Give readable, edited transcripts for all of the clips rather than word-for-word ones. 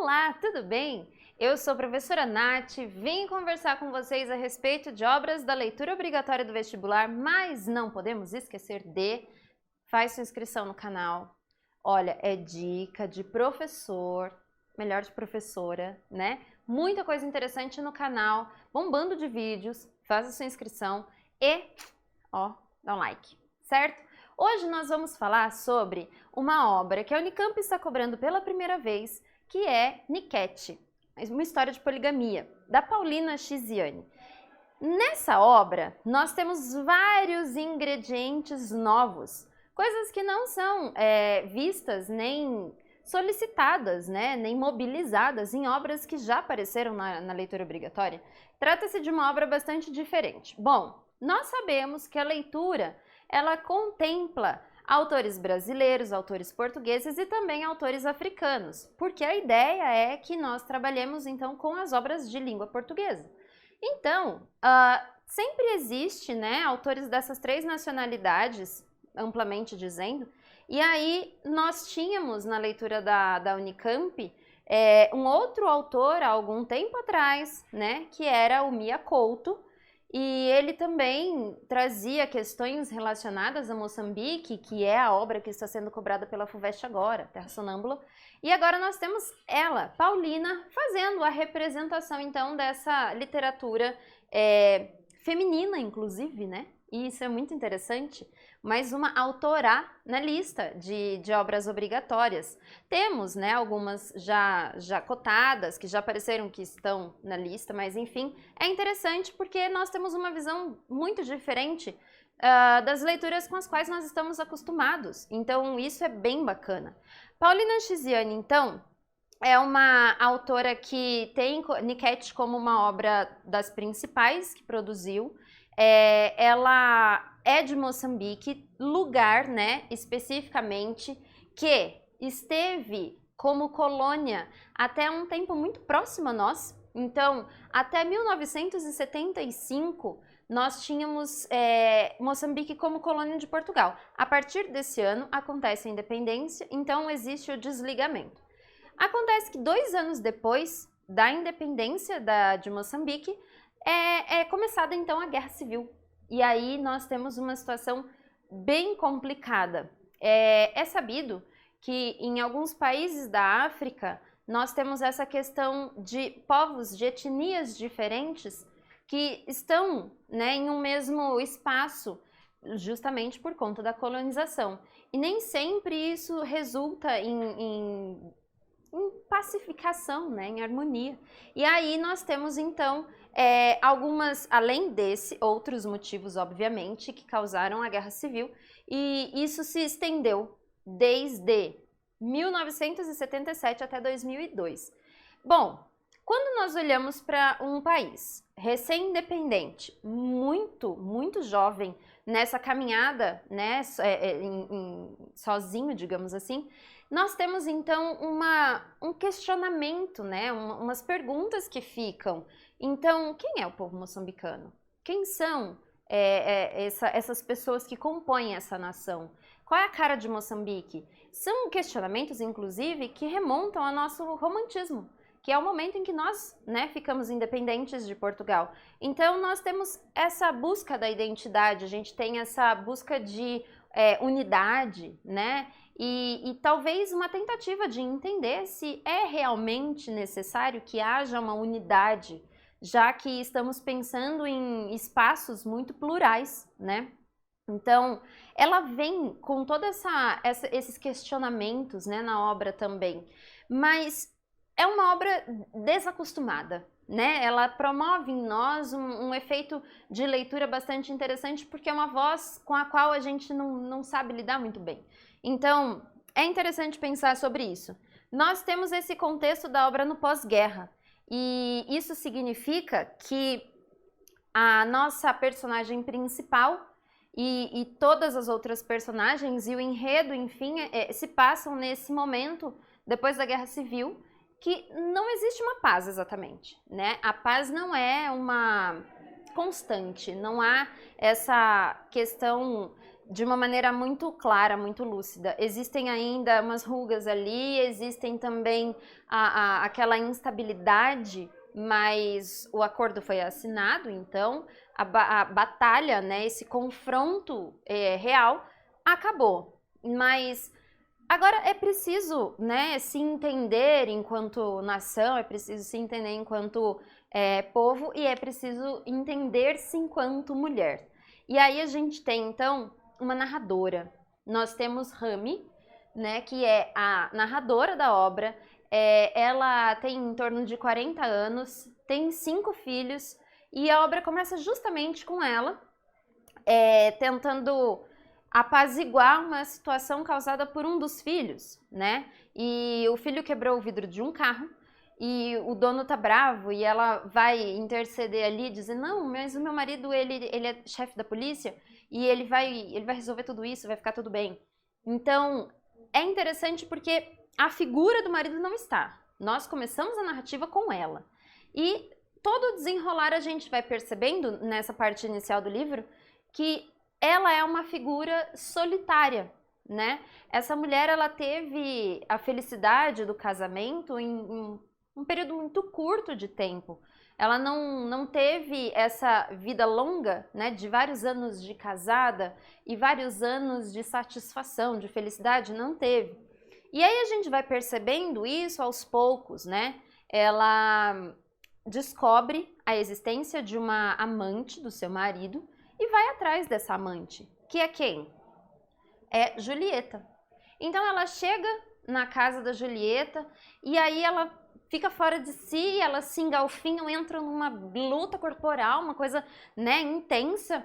Olá, tudo bem? Eu sou a professora Nath, vim conversar com vocês a respeito de obras da leitura obrigatória do vestibular, mas não podemos esquecer de faz sua inscrição no canal. Olha, é dica de professor, melhor de professora, né? Muita coisa interessante no canal, bombando de vídeos, faz a sua inscrição e, ó, dá um like, certo? Hoje nós vamos falar sobre uma obra que a Unicamp está cobrando pela primeira vez, que é Niket, uma história de poligamia, da Paulina Chiziane. Nessa obra, nós temos vários ingredientes novos, coisas que não são vistas nem solicitadas, né, nem mobilizadas em obras que já apareceram na leitura obrigatória. Trata-se de uma obra bastante diferente. Bom, nós sabemos que a leitura, ela contempla autores brasileiros, autores portugueses e também autores africanos, porque a ideia é que nós trabalhemos então com as obras de língua portuguesa. Então, sempre existe, né, autores dessas três nacionalidades, amplamente dizendo, e aí nós tínhamos na leitura da Unicamp um outro autor há algum tempo atrás, né, que era o Mia Couto, e ele também trazia questões relacionadas a Moçambique, que é a obra que está sendo cobrada pela FUVEST agora, Terra Sonâmbula. E agora nós temos ela, Paulina, fazendo a representação então dessa literatura feminina, inclusive, né? E isso é muito interessante. Mais uma autora na lista de obras obrigatórias. Temos, né, algumas já cotadas, que já apareceram, que estão na lista, mas enfim, é interessante porque nós temos uma visão muito diferente das leituras com as quais nós estamos acostumados. Então, isso é bem bacana. Paulina Chiziane, então, é uma autora que tem Niket como uma obra das principais que produziu. Ela é de Moçambique, lugar, né, especificamente, que esteve como colônia até um tempo muito próximo a nós. Então, até 1975, nós tínhamos Moçambique como colônia de Portugal. A partir desse ano, acontece a independência, então existe o desligamento. Acontece que 2 anos depois da independência de Moçambique, é começada então a Guerra Civil. E aí nós temos uma situação bem complicada. É sabido que em alguns países da África nós temos essa questão de povos de etnias diferentes que estão, né, em um mesmo espaço, justamente por conta da colonização. E nem sempre isso resulta em pacificação, né, em harmonia. E aí nós temos então algumas, além desse, outros motivos, obviamente, que causaram a Guerra Civil, e isso se estendeu desde 1977 até 2002. Bom, quando nós olhamos para um país recém-independente, muito jovem, nessa caminhada, né, sozinho, digamos assim, nós temos então um questionamento, né, umas perguntas que ficam. Então, quem é o povo moçambicano? Quem são essas pessoas que compõem essa nação? Qual é a cara de Moçambique? São questionamentos, inclusive, que remontam ao nosso romantismo, que é o momento em que nós, né, ficamos independentes de Portugal. Então, nós temos essa busca da identidade, a gente tem essa busca de unidade, né? E talvez uma tentativa de entender se é realmente necessário que haja uma unidade, já que estamos pensando em espaços muito plurais, né? Então, ela vem com todos esses questionamentos, né, na obra também, mas é uma obra desacostumada, né? Ela promove em nós um efeito de leitura bastante interessante, porque é uma voz com a qual a gente não sabe lidar muito bem. Então, é interessante pensar sobre isso. Nós temos esse contexto da obra no pós-guerra, e isso significa que a nossa personagem principal e todas as outras personagens e o enredo, enfim, se passam nesse momento, depois da Guerra Civil, que não existe uma paz exatamente, né? A paz não é uma constante, não há essa questão de uma maneira muito clara, muito lúcida. Existem ainda umas rugas ali, existem também aquela instabilidade, mas o acordo foi assinado, então a batalha, né, esse confronto real acabou. Mas agora é preciso, né, se entender enquanto nação, é preciso se entender enquanto povo e é preciso entender-se enquanto mulher. E aí a gente tem, então, uma narradora. Nós temos Rami, né, que é a narradora da obra. Ela tem em torno de 40 anos, tem 5 filhos e a obra começa justamente com ela tentando apaziguar uma situação causada por um dos filhos, né? E o filho quebrou o vidro de um carro e o dono tá bravo e ela vai interceder ali, dizer, não, mas o meu marido, ele é chefe da polícia e ele vai resolver tudo isso, vai ficar tudo bem. Então, é interessante porque a figura do marido não está. Nós começamos a narrativa com ela. E todo o desenrolar a gente vai percebendo, nessa parte inicial do livro, que ela é uma figura solitária, né? Essa mulher, ela teve a felicidade do casamento em um período muito curto de tempo. Ela não teve essa vida longa, né, de vários anos de casada e vários anos de satisfação, de felicidade, não teve. E aí a gente vai percebendo isso aos poucos, né? Ela descobre a existência de uma amante do seu marido e vai atrás dessa amante, que é quem? É Julieta. Então ela chega na casa da Julieta e aí ela fica fora de si, elas se engalfinham, entram numa luta corporal, uma coisa, né, intensa.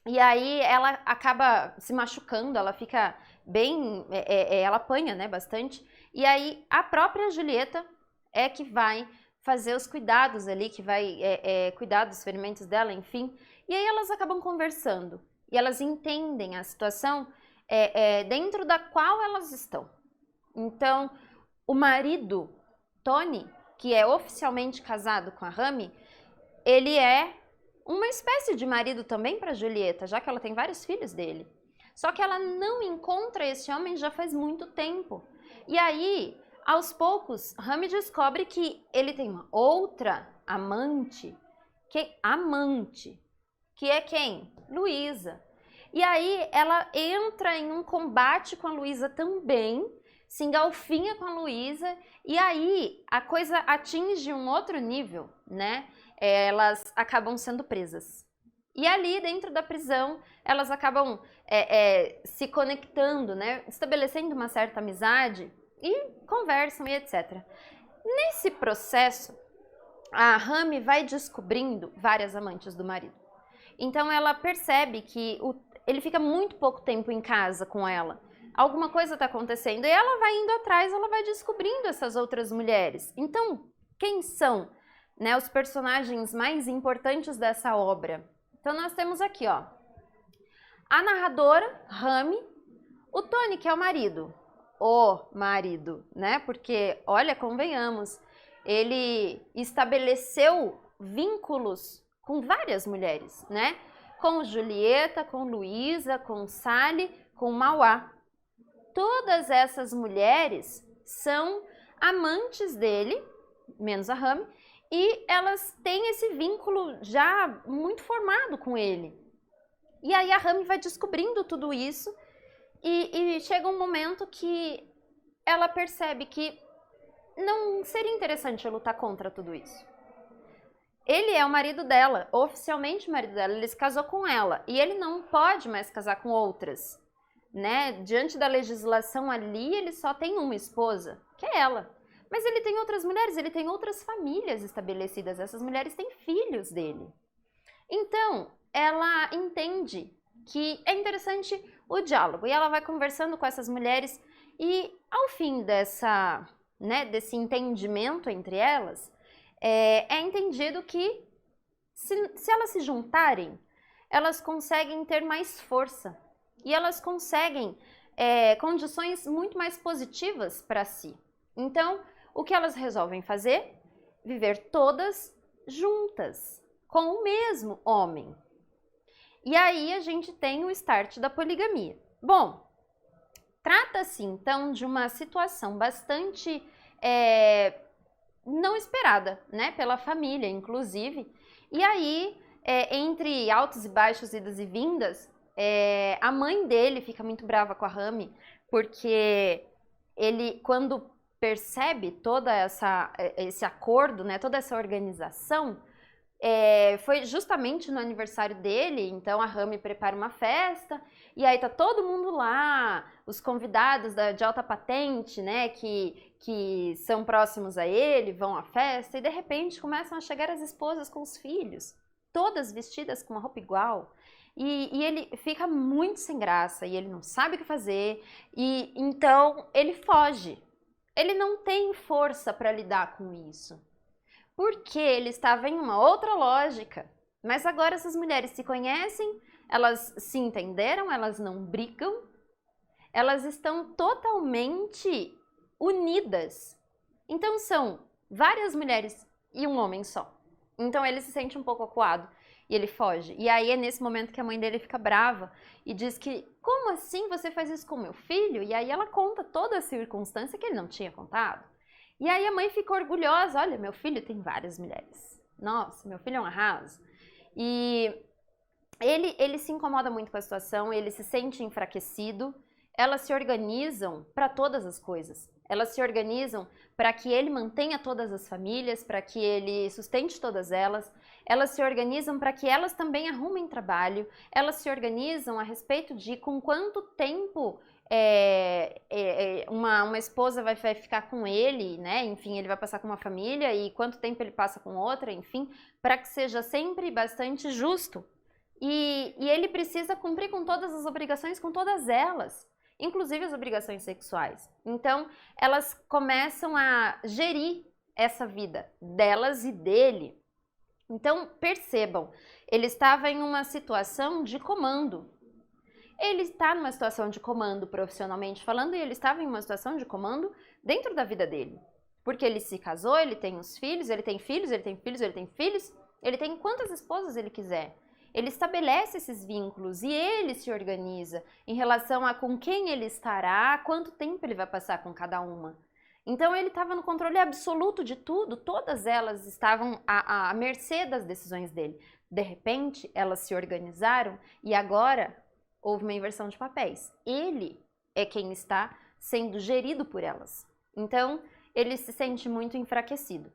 E aí ela acaba se machucando, ela fica bem, ela apanha, né, bastante. E aí a própria Julieta é que vai fazer os cuidados ali, que vai cuidar dos ferimentos dela, enfim. E aí elas acabam conversando e elas entendem a situação dentro da qual elas estão. Então, o marido, Tony, que é oficialmente casado com a Rami, ele é uma espécie de marido também para Julieta, já que ela tem vários filhos dele. Só que ela não encontra esse homem já faz muito tempo. E aí, aos poucos, Rami descobre que ele tem uma outra amante, que é quem? Luísa. E aí ela entra em um combate com a Luísa também, se engalfinha com a Luísa, e aí a coisa atinge um outro nível, né? Elas acabam sendo presas. E ali dentro da prisão, elas acabam se conectando, né? Estabelecendo uma certa amizade e conversam e etc. Nesse processo, a Rami vai descobrindo várias amantes do marido. Então ela percebe que ele fica muito pouco tempo em casa com ela. Alguma coisa está acontecendo e ela vai indo atrás, ela vai descobrindo essas outras mulheres. Então, quem são, né, os personagens mais importantes dessa obra? Então nós temos aqui, ó, a narradora, Rami, o Tony, que é o marido, né? Porque, olha, convenhamos, ele estabeleceu vínculos com várias mulheres, né? Com Julieta, com Luísa, com Sally, com Mauá. Todas essas mulheres são amantes dele, menos a Rami, e elas têm esse vínculo já muito formado com ele. E aí a Rami vai descobrindo tudo isso e chega um momento que ela percebe que não seria interessante lutar contra tudo isso. Ele é o marido dela, oficialmente o marido dela, ele se casou com ela e ele não pode mais casar com outras, né? Diante da legislação ali, ele só tem uma esposa, que é ela. Mas ele tem outras mulheres, ele tem outras famílias estabelecidas, essas mulheres têm filhos dele. Então, ela entende que é interessante o diálogo e ela vai conversando com essas mulheres e ao fim desse entendimento entre elas, é entendido que se elas se juntarem, elas conseguem ter mais força e elas conseguem condições muito mais positivas para si. Então, o que elas resolvem fazer? Viver todas juntas, com o mesmo homem. E aí a gente tem o start da poligamia. Bom, trata-se então de uma situação bastante não esperada, né, pela família, inclusive. E aí, entre altos e baixos, idas e vindas, a mãe dele fica muito brava com a Rami, porque ele, quando percebe esse acordo, né, toda essa organização, foi justamente no aniversário dele, então a Rami prepara uma festa, e aí tá todo mundo lá, os convidados de alta patente, né, que são próximos a ele, vão à festa, e de repente começam a chegar as esposas com os filhos, todas vestidas com uma roupa igual, e ele fica muito sem graça, e ele não sabe o que fazer, e então ele foge. Ele não tem força para lidar com isso. Porque ele estava em uma outra lógica. Mas agora essas mulheres se conhecem, elas se entenderam, elas não brigam, elas estão totalmente unidas. Então são várias mulheres e um homem só. Então ele se sente um pouco acuado e ele foge. E aí é nesse momento que a mãe dele fica brava e diz que, como assim você faz isso com meu filho? E aí ela conta toda a circunstância que ele não tinha contado. E aí a mãe fica orgulhosa, olha, meu filho tem várias mulheres. Nossa, meu filho é um arraso. E ele se incomoda muito com a situação, ele se sente enfraquecido. Elas se organizam para todas as coisas. Elas se organizam para que ele mantenha todas as famílias, para que ele sustente todas elas. Elas se organizam para que elas também arrumem trabalho. Elas se organizam a respeito de com quanto tempo uma esposa vai ficar com ele, né? Enfim, ele vai passar com uma família e quanto tempo ele passa com outra, enfim, para que seja sempre bastante justo. E ele precisa cumprir com todas as obrigações, com todas elas, inclusive as obrigações sexuais. Então, elas começam a gerir essa vida delas e dele. Então, percebam, ele estava em uma situação de comando. Ele está numa situação de comando profissionalmente falando e ele estava em uma situação de comando dentro da vida dele. Porque ele se casou, ele tem os filhos, ele tem filhos, ele tem filhos, ele tem filhos, ele tem quantas esposas ele quiser. Ele estabelece esses vínculos e ele se organiza em relação a com quem ele estará, quanto tempo ele vai passar com cada uma. Então ele estava no controle absoluto de tudo, todas elas estavam à mercê das decisões dele. De repente, elas se organizaram e agora houve uma inversão de papéis. Ele é quem está sendo gerido por elas. Então, ele se sente muito enfraquecido.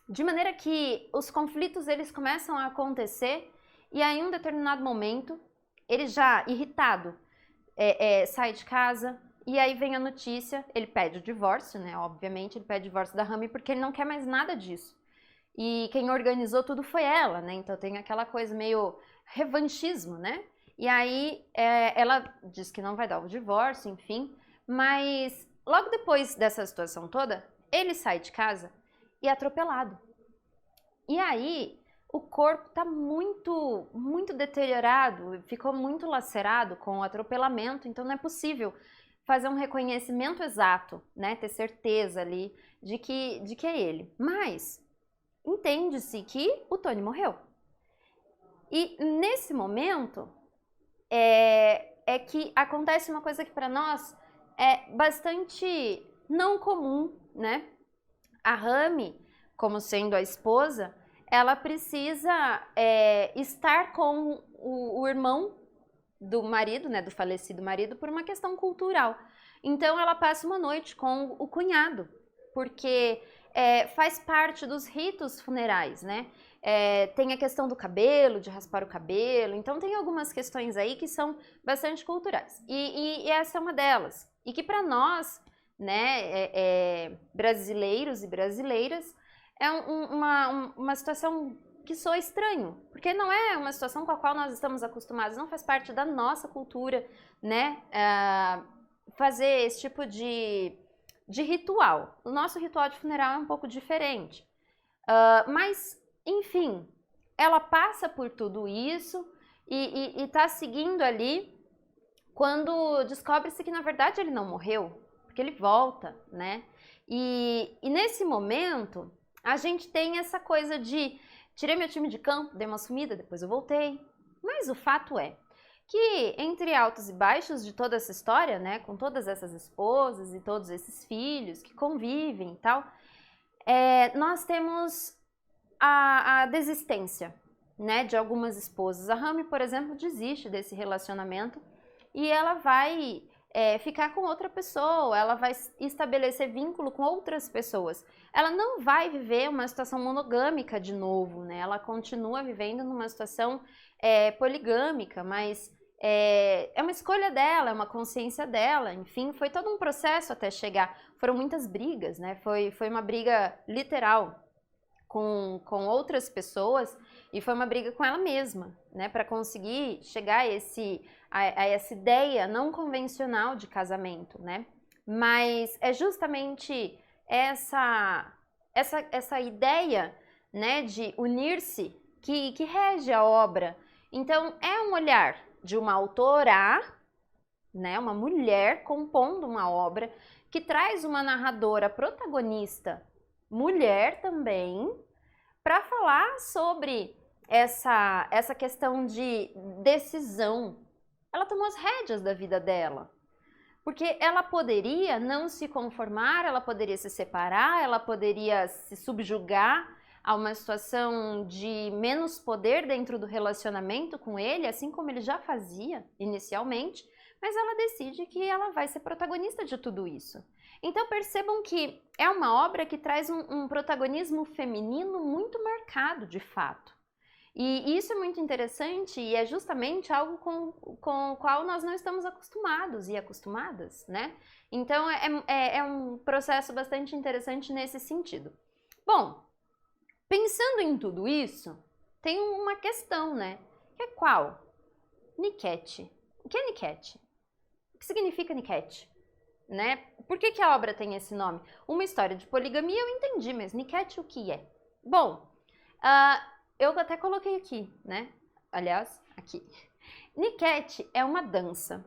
De maneira que os conflitos eles começam a acontecer e aí, em um determinado momento, ele já irritado sai de casa e aí vem a notícia, ele pede o divórcio, né? Obviamente, ele pede o divórcio da Rami porque ele não quer mais nada disso. E quem organizou tudo foi ela, né? Então tem aquela coisa meio revanchismo, né? E aí ela diz que não vai dar o divórcio, enfim, mas logo depois dessa situação toda, ele sai de casa e é atropelado. E aí o corpo está muito, muito deteriorado, ficou muito lacerado com o atropelamento, então não é possível fazer um reconhecimento exato, né, ter certeza ali de que é ele. Mas entende-se que o Tony morreu. E nesse momento é que acontece uma coisa que para nós é bastante não comum, né? A Rami, como sendo a esposa, ela precisa estar com o irmão do marido, né, do falecido marido, por uma questão cultural. Então ela passa uma noite com o cunhado, porque faz parte dos ritos funerais, né? Tem a questão do cabelo, de raspar o cabelo, então tem algumas questões aí que são bastante culturais. E essa é uma delas. E que para nós, né, brasileiros e brasileiras, é uma situação que soa estranho, porque não é uma situação com a qual nós estamos acostumados, não faz parte da nossa cultura, né, fazer esse tipo de ritual. O nosso ritual de funeral é um pouco diferente, mas, enfim, ela passa por tudo isso e está seguindo ali quando descobre-se que, na verdade, ele não morreu, porque ele volta, né, e nesse momento a gente tem essa coisa de tirei meu time de campo, dei uma sumida, depois eu voltei. Mas o fato é que entre altos e baixos de toda essa história, né, com todas essas esposas e todos esses filhos que convivem e tal, nós temos a desistência, né, de algumas esposas. A Rami, por exemplo, desiste desse relacionamento e ela vai ficar com outra pessoa, ela vai estabelecer vínculo com outras pessoas. Ela não vai viver uma situação monogâmica de novo, né? Ela continua vivendo numa situação poligâmica, mas é uma escolha dela, é uma consciência dela, enfim, foi todo um processo até chegar. Foram muitas brigas, né? Foi uma briga literal com outras pessoas e foi uma briga com ela mesma, né? Para conseguir chegar a essa ideia não convencional de casamento, né? Mas é justamente essa ideia, né, de unir-se que rege a obra. Então, é um olhar de uma autora, né, uma mulher compondo uma obra que traz uma narradora protagonista, mulher também, para falar sobre essa questão de decisão. Ela tomou as rédeas da vida dela. Porque ela poderia não se conformar, ela poderia se separar, ela poderia se subjugar a uma situação de menos poder dentro do relacionamento com ele, assim como ele já fazia inicialmente, mas ela decide que ela vai ser protagonista de tudo isso. Então percebam que é uma obra que traz um protagonismo feminino muito marcado, de fato. E isso é muito interessante e é justamente algo com o qual nós não estamos acostumados e acostumadas, né? Então é um processo bastante interessante nesse sentido. Bom, pensando em tudo isso, tem uma questão, né? Que é qual? Niket. O que é Niket? O que significa Niket? Né? Por que a obra tem esse nome? Uma história de poligamia eu entendi, mas Niket o que é? Bom, eu até coloquei aqui, né? Aliás, aqui. Niket é uma dança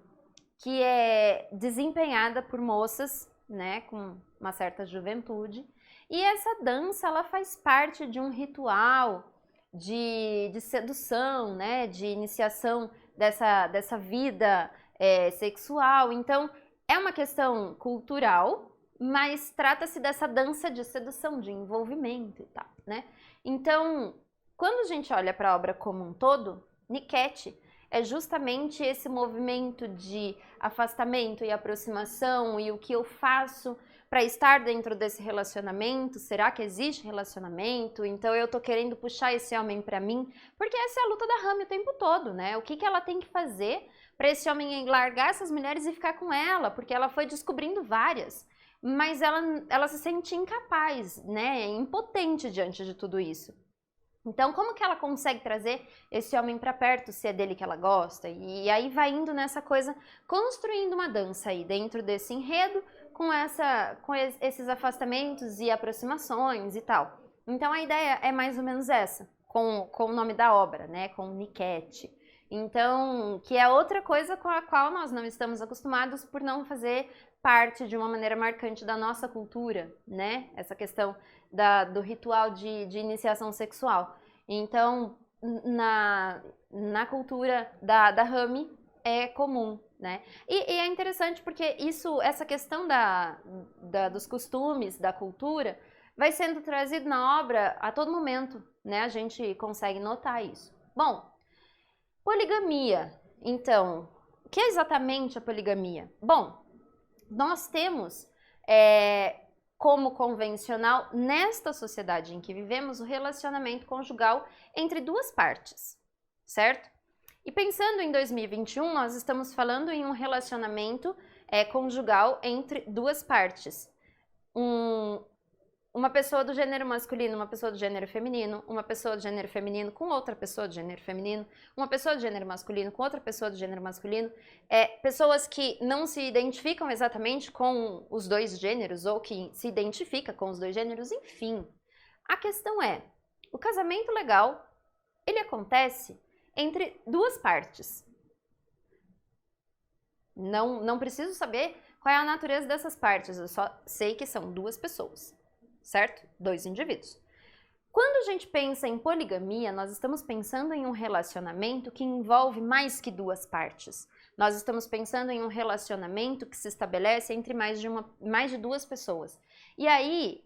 que é desempenhada por moças, né, com uma certa juventude. E essa dança, ela faz parte de um ritual de sedução, né, de iniciação dessa vida sexual. Então, é uma questão cultural, mas trata-se dessa dança de sedução, de envolvimento e tal, né? Então, quando a gente olha para a obra como um todo, Niket é justamente esse movimento de afastamento e aproximação e o que eu faço para estar dentro desse relacionamento. Será que existe relacionamento? Então eu tô querendo puxar esse homem para mim, porque essa é a luta da Rami o tempo todo, né? O que ela tem que fazer para esse homem largar essas mulheres e ficar com ela, porque ela foi descobrindo várias, mas ela se sente incapaz, né? Impotente diante de tudo isso. Então, como que ela consegue trazer esse homem para perto, se é dele que ela gosta? E aí vai indo nessa coisa, construindo uma dança aí dentro desse enredo, com esses afastamentos e aproximações e tal. Então, a ideia é mais ou menos essa, com o nome da obra, né? Com Niket. Então, que é outra coisa com a qual nós não estamos acostumados por não fazer parte de uma maneira marcante da nossa cultura, né? Essa questão do ritual de iniciação sexual. Então, na cultura da Rami é comum, né? E é interessante porque essa questão dos costumes, da cultura, vai sendo trazido na obra a todo momento, né? A gente consegue notar isso. Bom, poligamia. Então, o que é exatamente a poligamia? Bom, nós temos como convencional, nesta sociedade em que vivemos, o relacionamento conjugal entre duas partes, certo? E pensando em 2021, nós estamos falando em um relacionamento conjugal entre duas partes. Uma pessoa do gênero masculino, uma pessoa do gênero feminino, uma pessoa do gênero feminino com outra pessoa do gênero feminino, uma pessoa do gênero masculino com outra pessoa do gênero masculino, pessoas que não se identificam exatamente com os dois gêneros ou que se identifica com os dois gêneros, enfim. A questão é, o casamento legal, ele acontece entre duas partes. Não preciso saber qual é a natureza dessas partes, eu só sei que são duas pessoas. Certo? Dois indivíduos. Quando a gente pensa em poligamia, nós estamos pensando em um relacionamento que envolve mais que duas partes. Nós estamos pensando em um relacionamento que se estabelece entre mais de duas pessoas. E aí,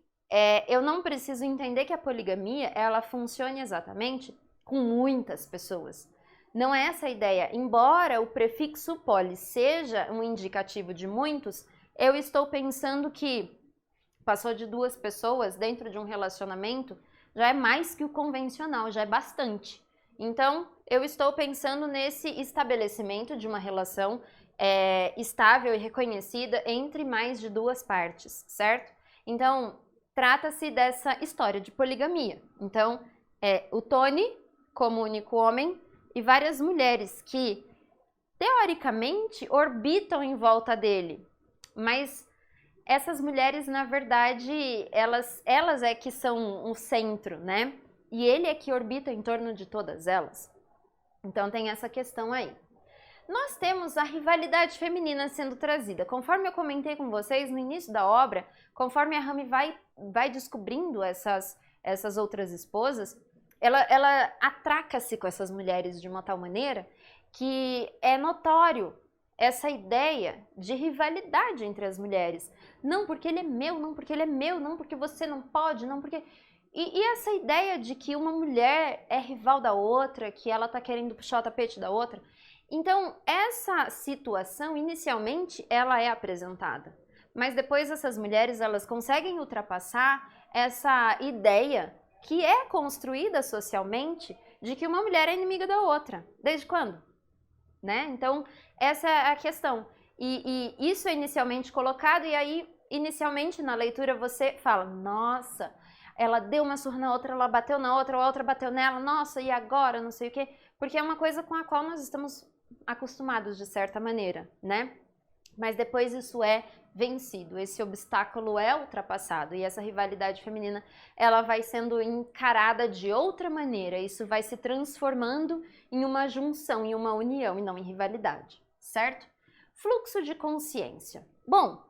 eu não preciso entender que a poligamia, ela funcione exatamente com muitas pessoas. Não é essa a ideia. Embora o prefixo poli seja um indicativo de muitos, eu estou pensando que passou de duas pessoas dentro de um relacionamento, já é mais que o convencional, já é bastante. Então, eu estou pensando nesse estabelecimento de uma relação estável e reconhecida entre mais de duas partes, certo? Então, trata-se dessa história de poligamia. Então, o Tony como único homem e várias mulheres que, teoricamente, orbitam em volta dele, mas essas mulheres, na verdade, elas é que são o centro, né? E ele é que orbita em torno de todas elas. Então tem essa questão aí. Nós temos a rivalidade feminina sendo trazida. Conforme eu comentei com vocês no início da obra, conforme a Rami vai descobrindo essas outras esposas, ela atraca-se com essas mulheres de uma tal maneira que é notório essa ideia de rivalidade entre as mulheres. Não porque ele é meu, não porque ele é meu, não porque você não pode, não porque... E essa ideia de que uma mulher é rival da outra, que ela tá querendo puxar o tapete da outra. Então, essa situação, inicialmente, ela é apresentada. Mas depois essas mulheres, elas conseguem ultrapassar essa ideia que é construída socialmente de que uma mulher é inimiga da outra. Desde quando? Né? Então, essa é a questão. E isso é inicialmente colocado, e aí, inicialmente na leitura, você fala, nossa, ela deu uma surra na outra, ela bateu na outra, a outra bateu nela, nossa, e agora, não sei o quê. Porque é uma coisa com a qual nós estamos acostumados, de certa maneira, né? Mas depois isso é vencido, esse obstáculo é ultrapassado, e essa rivalidade feminina, ela vai sendo encarada de outra maneira, isso vai se transformando em uma junção, em uma união, e não em rivalidade, certo? Fluxo de consciência. Bom,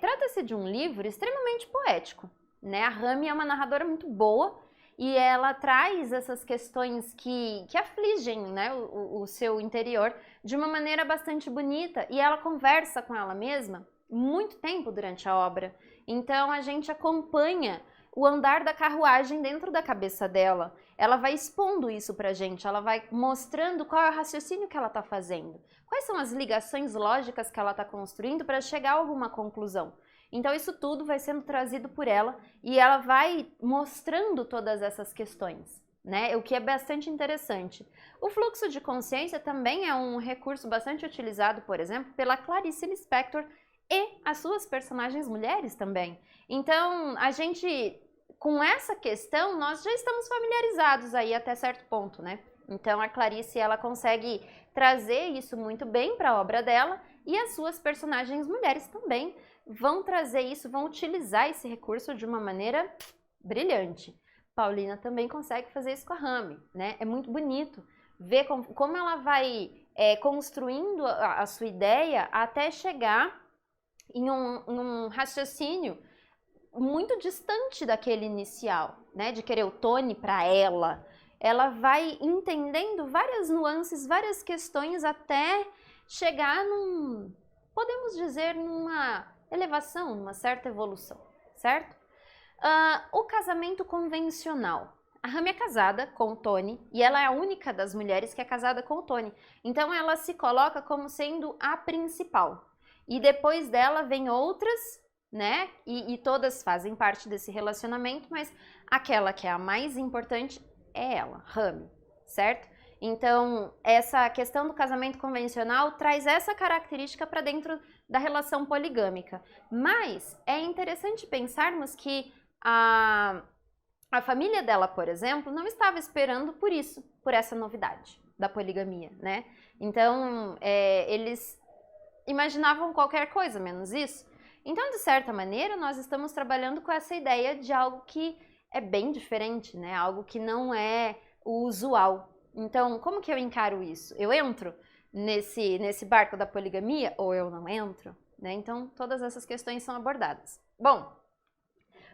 trata-se de um livro extremamente poético, né? A Rami é uma narradora muito boa, e ela traz essas questões que afligem, né, o seu interior de uma maneira bastante bonita, e ela conversa com ela mesma muito tempo durante a obra. Então a gente acompanha o andar da carruagem dentro da cabeça dela. Ela vai expondo isso pra gente, ela vai mostrando qual é o raciocínio que ela está fazendo, quais são as ligações lógicas que ela está construindo para chegar a alguma conclusão. Então isso tudo vai sendo trazido por ela e ela vai mostrando todas essas questões, né? O que é bastante interessante. O fluxo de consciência também é um recurso bastante utilizado, por exemplo, pela Clarice Lispector e as suas personagens mulheres também. Então, a gente, com essa questão, nós já estamos familiarizados aí até certo ponto, né? Então, a Clarice, ela consegue trazer isso muito bem para a obra dela, e as suas personagens mulheres também vão trazer isso, vão utilizar esse recurso de uma maneira brilhante. Paulina também consegue fazer isso com a Rami, né? É muito bonito ver como ela vai construindo a sua ideia até chegar em um raciocínio muito distante daquele inicial, né? De querer o Tony para ela. Ela vai entendendo várias nuances, várias questões até chegar podemos dizer, numa elevação, numa certa evolução, certo? O casamento convencional. A Rami é casada com o Tony e ela é a única das mulheres que é casada com o Tony. Então ela se coloca como sendo a principal. E depois dela vem outras, né? E todas fazem parte desse relacionamento, mas aquela que é a mais importante é ela, Rami, certo? Então, essa questão do casamento convencional traz essa característica para dentro da relação poligâmica. Mas é interessante pensarmos que a família dela, por exemplo, não estava esperando por isso, por essa novidade da poligamia, né? Então, eles imaginavam qualquer coisa, menos isso. Então, de certa maneira, nós estamos trabalhando com essa ideia de algo que é bem diferente, né? Algo que não é o usual. Então, como que eu encaro isso? Eu entro nesse barco da poligamia ou eu não entro? Né? Então, todas essas questões são abordadas. Bom,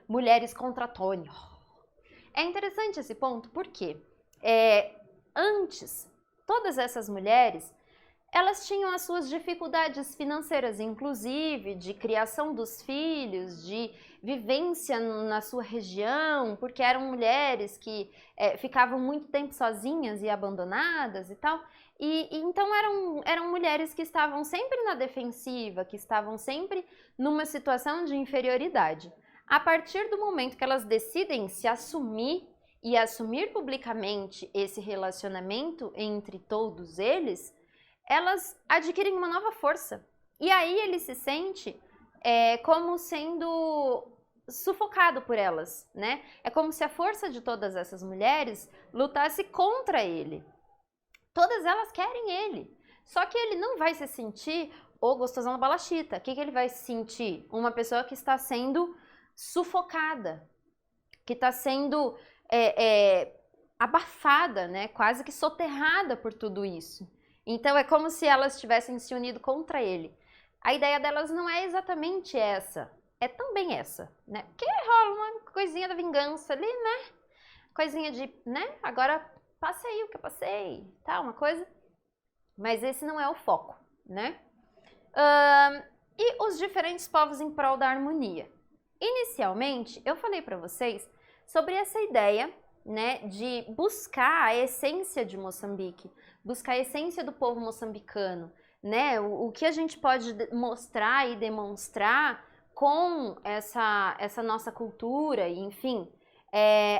mulheres contra Tony. É interessante esse ponto porque antes, todas essas mulheres, elas tinham as suas dificuldades financeiras, inclusive de criação dos filhos, de vivência na sua região, porque eram mulheres que ficavam muito tempo sozinhas e abandonadas e tal. E então eram mulheres que estavam sempre na defensiva, que estavam sempre numa situação de inferioridade. A partir do momento que elas decidem se assumir e assumir publicamente esse relacionamento entre todos eles, elas adquirem uma nova força. E aí ele se sente como sendo sufocado por elas, né? É como se a força de todas essas mulheres lutasse contra ele. Todas elas querem ele. Só que ele não vai se sentir o gostosão da balachita. O que ele vai se sentir? Uma pessoa que está sendo sufocada, que está sendo abafada, né? Quase que soterrada por tudo isso. Então é como se elas tivessem se unido contra ele. A ideia delas não é exatamente essa, é também essa, né? Porque rola uma coisinha da vingança ali, né? Coisinha de, né? Agora passa aí o que eu passei, tá? Uma coisa. Mas esse não é o foco, né? E os diferentes povos em prol da harmonia. Inicialmente, eu falei para vocês sobre essa ideia, né, de buscar a essência de Moçambique, buscar a essência do povo moçambicano, né, o que a gente pode mostrar e demonstrar com essa nossa cultura, enfim.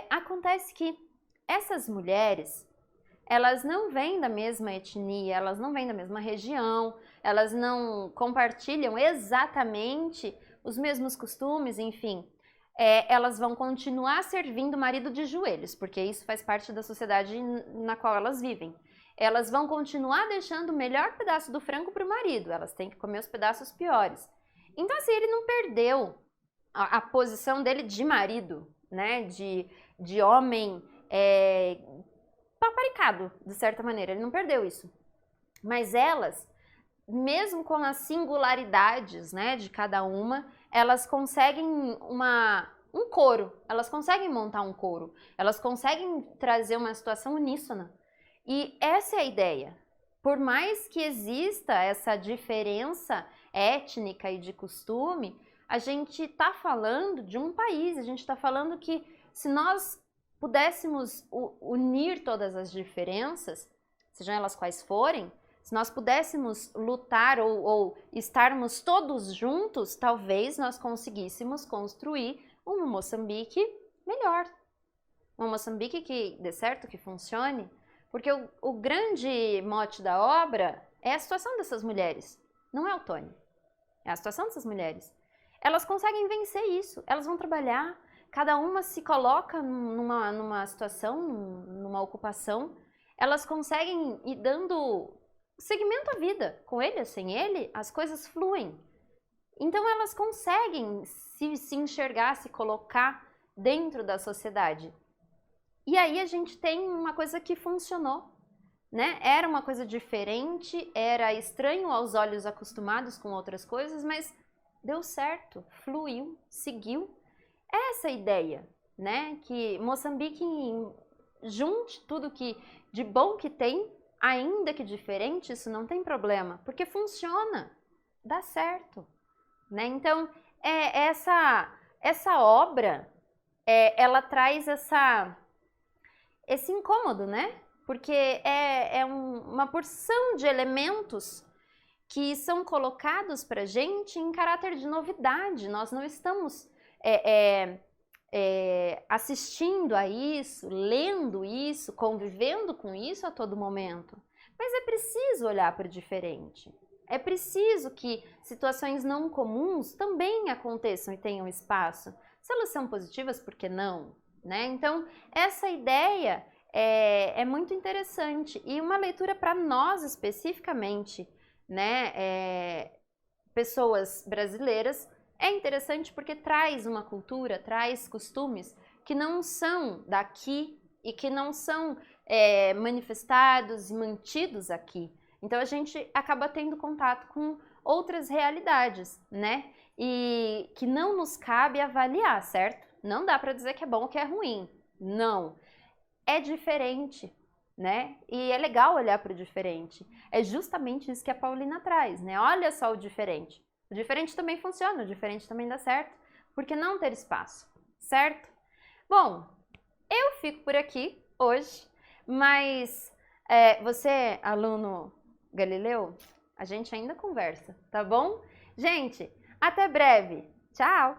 Acontece que essas mulheres, elas não vêm da mesma etnia, elas não vêm da mesma região, elas não compartilham exatamente os mesmos costumes, enfim. Elas vão continuar servindo o marido de joelhos, porque isso faz parte da sociedade na qual elas vivem. Elas vão continuar deixando o melhor pedaço do frango para o marido, elas têm que comer os pedaços piores. Então, assim, ele não perdeu a posição dele de marido, né? De homem paparicado, de certa maneira, ele não perdeu isso. Mas elas, mesmo com as singularidades, né, de cada uma, elas conseguem um coro, elas conseguem montar um coro, elas conseguem trazer uma situação uníssona. E essa é a ideia. Por mais que exista essa diferença étnica e de costume, a gente está falando de um país, a gente está falando que se nós pudéssemos unir todas as diferenças, sejam elas quais forem, se nós pudéssemos lutar ou estarmos todos juntos, talvez nós conseguíssemos construir um Moçambique melhor. Um Moçambique que dê certo, que funcione. Porque o grande mote da obra é a situação dessas mulheres, não é o Tony. É a situação dessas mulheres. Elas conseguem vencer isso, elas vão trabalhar, cada uma se coloca numa situação, numa ocupação, elas conseguem ir dando segmento à vida. Com ele ou sem ele, as coisas fluem. Então elas conseguem se enxergar, se colocar dentro da sociedade. E aí a gente tem uma coisa que funcionou, né? Era uma coisa diferente, era estranho aos olhos acostumados com outras coisas, mas deu certo, fluiu, seguiu. Essa ideia, né? Que Moçambique junte tudo que de bom que tem, ainda que diferente, isso não tem problema, porque funciona, dá certo, né? Então, essa obra, ela traz esse incômodo, né? Porque uma porção de elementos que são colocados pra gente em caráter de novidade. Nós não estamos assistindo a isso, lendo isso, convivendo com isso a todo momento. Mas é preciso olhar para o diferente. É preciso que situações não comuns também aconteçam e tenham espaço. Se elas são positivas, por que não? Né? Então, essa ideia é muito interessante e uma leitura para nós especificamente, né? Pessoas brasileiras, é interessante porque traz uma cultura, traz costumes que não são daqui e que não são manifestados e mantidos aqui. Então, a gente acaba tendo contato com outras realidades, né? E que não nos cabe avaliar, certo? Não dá para dizer que é bom ou que é ruim. Não. É diferente, né? E é legal olhar para o diferente. É justamente isso que a Paulina traz, né? Olha só o diferente. O diferente também funciona, o diferente também dá certo. Por que não ter espaço, certo? Bom, eu fico por aqui hoje, mas você, aluno Galileu, a gente ainda conversa, tá bom? Gente, até breve. Tchau!